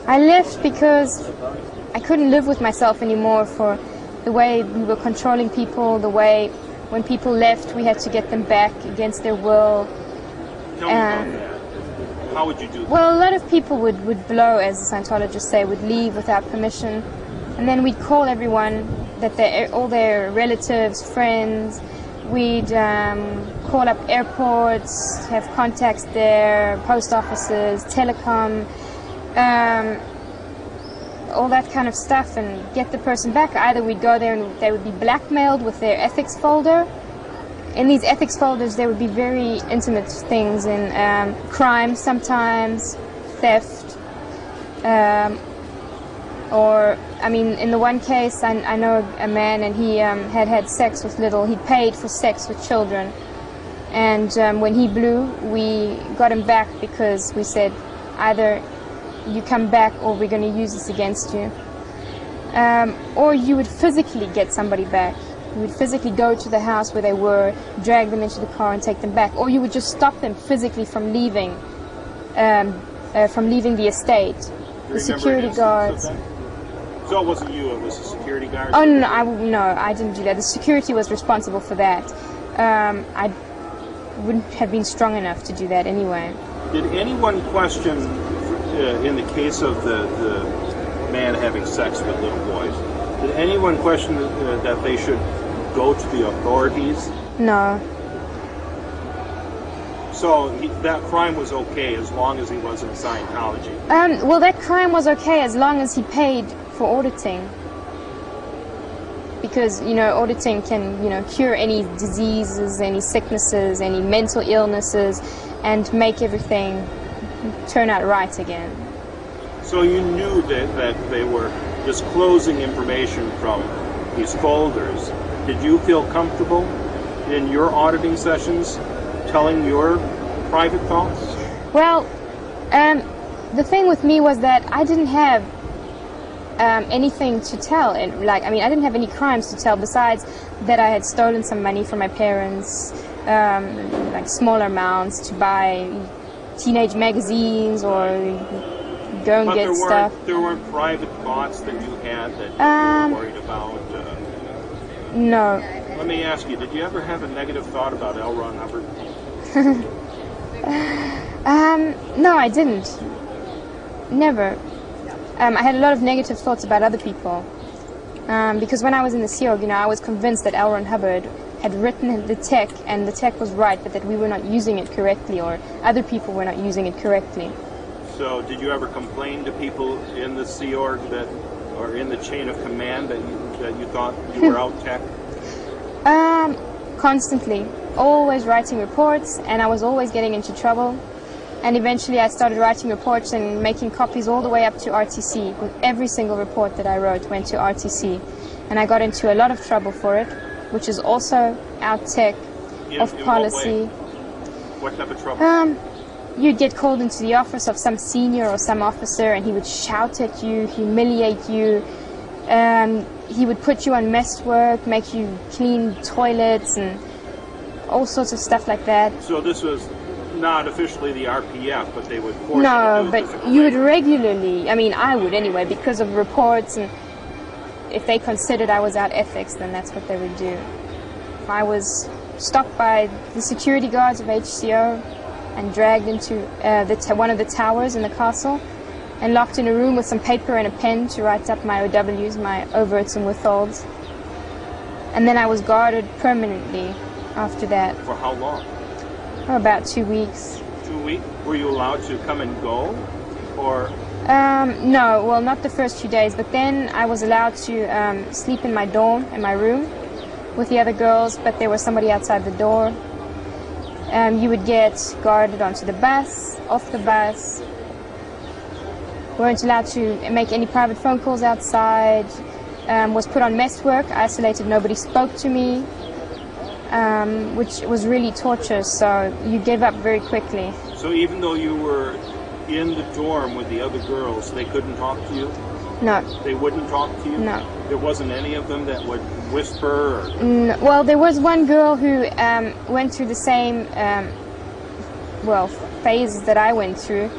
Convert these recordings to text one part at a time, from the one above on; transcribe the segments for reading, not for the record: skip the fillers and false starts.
I left because I couldn't live with myself anymore for the way we were controlling people, the way when people left we had to get them back against their will. Tell me about that. How would you do that? Well, a lot of people would blow, as the Scientologists say, would leave without permission. And then we'd call everyone, all their relatives, friends. We'd call up airports, have contacts there, post offices, telecom, all that kind of stuff, and get the person back. Either we'd go there and they would be blackmailed with their ethics folder. In these ethics folders there would be very intimate things, in crime sometimes, theft, or, I mean, in the one case I know a man, and he had sex with he paid for sex with children, and when he blew, we got him back because we said, either you come back or we're going to use this against you. Or you would physically get somebody back. You would physically go to the house where they were, drag them into the car and take them back. Or you would just stop them physically from leaving the estate. The security guards. So it wasn't you, it was a security guard? Oh, no, I didn't do that. The security was responsible for that. I wouldn't have been strong enough to do that anyway. Did anyone question, in the case of the man having sex with little boys, did anyone question that they should go to the authorities? No. So that crime was okay as long as he was in Scientology? Well, that crime was okay as long as he paid for auditing. Because, auditing can, cure any diseases, any sicknesses, any mental illnesses, and make everything turn out right again. So you knew that they were disclosing information from these folders. Did you feel comfortable in your auditing sessions telling your private thoughts? Well, the thing with me was that I didn't have anything to tell. I didn't have any crimes to tell besides that I had stolen some money from my parents, like smaller amounts, to buy teenage magazines or go and get stuff. There weren't private thoughts that you had that you were worried about? No. Let me ask you, did you ever have a negative thought about L. Ron Hubbard? No, I didn't. Never. I had a lot of negative thoughts about other people. Because when I was in the Sea Org, I was convinced that L. Ron Hubbard had written the tech, and the tech was right, but that we were not using it correctly, or other people were not using it correctly. So did you ever complain to people in the Sea Org or in the chain of command that you thought you were out tech? Constantly. Always writing reports, and I was always getting into trouble. And eventually I started writing reports and making copies all the way up to RTC. With every single report that I wrote went to RTC. And I got into a lot of trouble for it, which is also out tech, off policy. What type of trouble? You'd get called into the office of some senior or some officer, and he would shout at you, humiliate you. He would put you on mess work, make you clean toilets, and all sorts of stuff like that. So this was not officially the RPF, but they would force No, you to do but you would regularly, I would anyway, because of reports, and if they considered I was out ethics, then that's what they would do. I was stopped by the security guards of HCO and dragged into one of the towers in the castle and locked in a room with some paper and a pen to write up my OWs, my overts and withholds. And then I was guarded permanently after that. For how long? For about 2 weeks. 2 weeks? Were you allowed to come and go? Or? No, well, not the first few days, but then I was allowed to sleep in my dorm, in my room, with the other girls, but there was somebody outside the door. You would get guarded onto the bus, off the bus. Weren't allowed to make any private phone calls outside. Was put on mess work, isolated, nobody spoke to me, which was really torture, so you gave up very quickly. So even though you were in the dorm with the other girls, they couldn't talk to you? No. They wouldn't talk to you? No. There wasn't any of them that would whisper? Or? No. Well, there was one girl who went through the same, phases that I went through,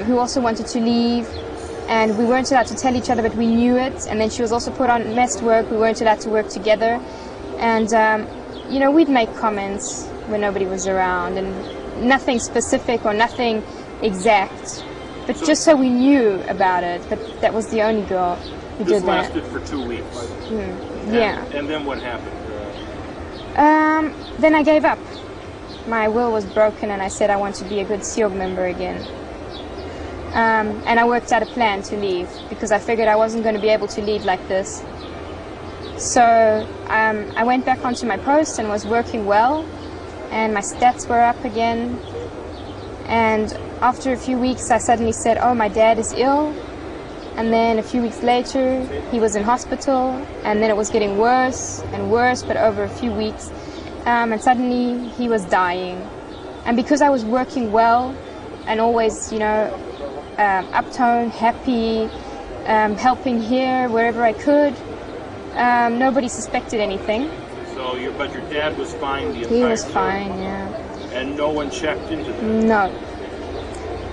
who also wanted to leave, and we weren't allowed to tell each other, but we knew it. And then she was also put on mess work. We weren't allowed to work together. And, you know, we'd make comments when nobody was around, and nothing specific or nothing exact, but just so we knew about it. But that was the only girl who did that. This lasted for 2 weeks. Yeah. And then what happened? Then I gave up. My will was broken, and I said I want to be a good SEOG member again. And I worked out a plan to leave, because I figured I wasn't going to be able to leave like this. So I went back onto my post and was working well, and my stats were up again. And after a few weeks, I suddenly said, oh, my dad is ill. And then a few weeks later, he was in hospital, and then it was getting worse and worse, but over a few weeks. And suddenly he was dying. And because I was working well and always, you know, uptone, happy, helping here, wherever I could, nobody suspected anything. So, but your dad was fine the entire time? He was fine, yeah. And no one checked into that? No.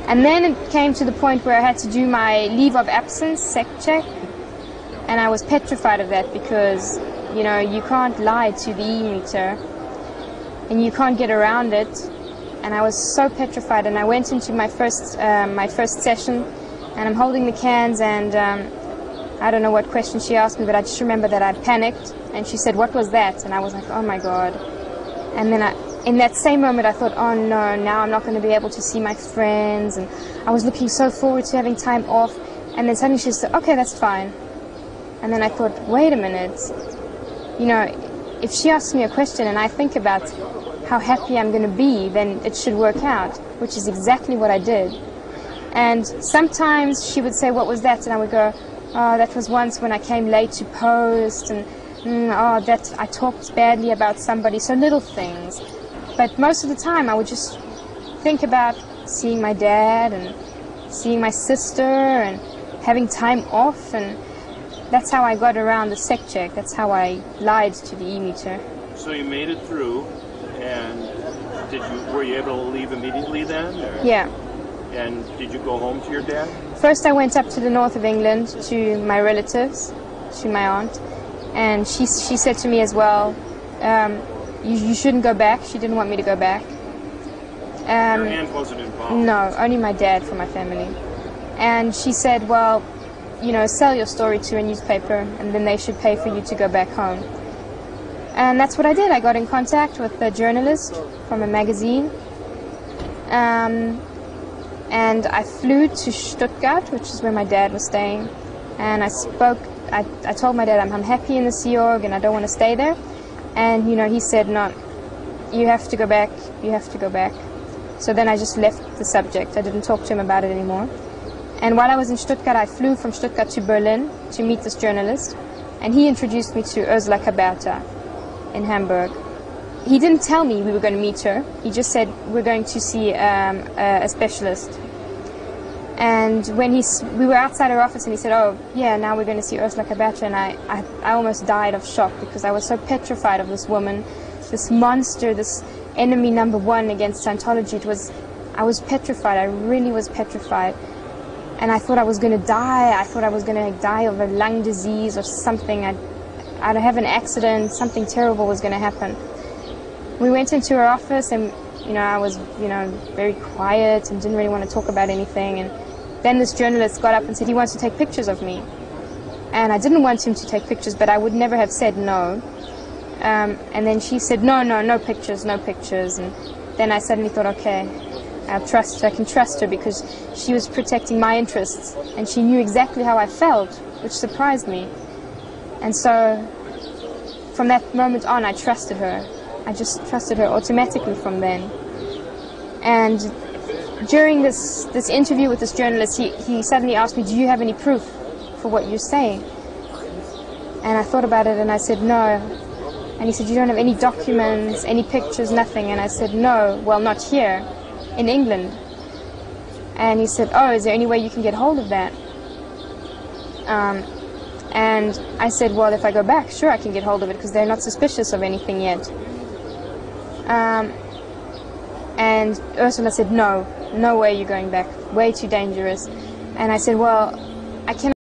And then it came to the point where I had to do my leave of absence, SEC check, and I was petrified of that because, you know, you can't lie to the e-meter, and you can't get around it. And I was so petrified, and I went into my first session, and I'm holding the cans, and I don't know what question she asked me, but I just remember that I panicked, and she said, what was that? And I was like, oh my God. And then in that same moment, I thought, oh no, now I'm not going to be able to see my friends. And I was looking so forward to having time off. And then suddenly she said, okay, that's fine. And then I thought, wait a minute. You know, if she asks me a question and I think about how happy I'm going to be, then it should work out, which is exactly what I did. And sometimes she would say, what was that? And I would go, oh, that was once when I came late to post. And oh, that I talked badly about somebody. So little things. But most of the time, I would just think about seeing my dad and seeing my sister and having time off, and that's how I got around the SEC check. That's how I lied to the e-meter. So you made it through, and were you able to leave immediately then? Or? Yeah. And did you go home to your dad? First, I went up to the north of England to my relatives, to my aunt, and she said to me as well, you shouldn't go back. She didn't want me to go back. Your aunt wasn't involved? No, only my dad for my family. And she said, well, you know, sell your story to a newspaper, and then they should pay for you to go back home. And that's what I did. I got in contact with a journalist from a magazine. And I flew to Stuttgart, which is where my dad was staying. And I told my dad I'm happy in the Sea Org and I don't want to stay there. And, you know, he said, no, you have to go back, you have to go back. So then I just left the subject. I didn't talk to him about it anymore. And while I was in Stuttgart, I flew from Stuttgart to Berlin to meet this journalist. And he introduced me to Ursula Hubbard in Hamburg. He didn't tell me we were going to meet her. He just said, we're going to see a specialist. And when we were outside her office, and he said, oh, yeah, now we're going to see Ursula Hubbard, and I almost died of shock because I was so petrified of this woman, this monster, this enemy number one against Scientology. I was petrified. I really was petrified. And I thought I was going to die. I thought I was going to die of a lung disease or something. I'd have an accident. Something terrible was going to happen. We went into her office, and you know, I was, you know, very quiet and didn't really want to talk about anything. And then this journalist got up and said he wants to take pictures of me. And I didn't want him to take pictures, but I would never have said no. And then she said, no pictures, no pictures. And then I suddenly thought, okay, I can trust her because she was protecting my interests. And she knew exactly how I felt, which surprised me. And so from that moment on, I trusted her. I just trusted her automatically from then. And during this interview with this journalist, he suddenly asked me, do you have any proof for what you're saying? And I thought about it, and I said, no. And he said, you don't have any documents, any pictures, nothing? And I said, no, well, not here, in England. And he said, oh, is there any way you can get hold of that? And I said, well, if I go back, sure, I can get hold of it, because they're not suspicious of anything yet. And Ursula said, no way you're going back, way too dangerous. And I said, well, I cannot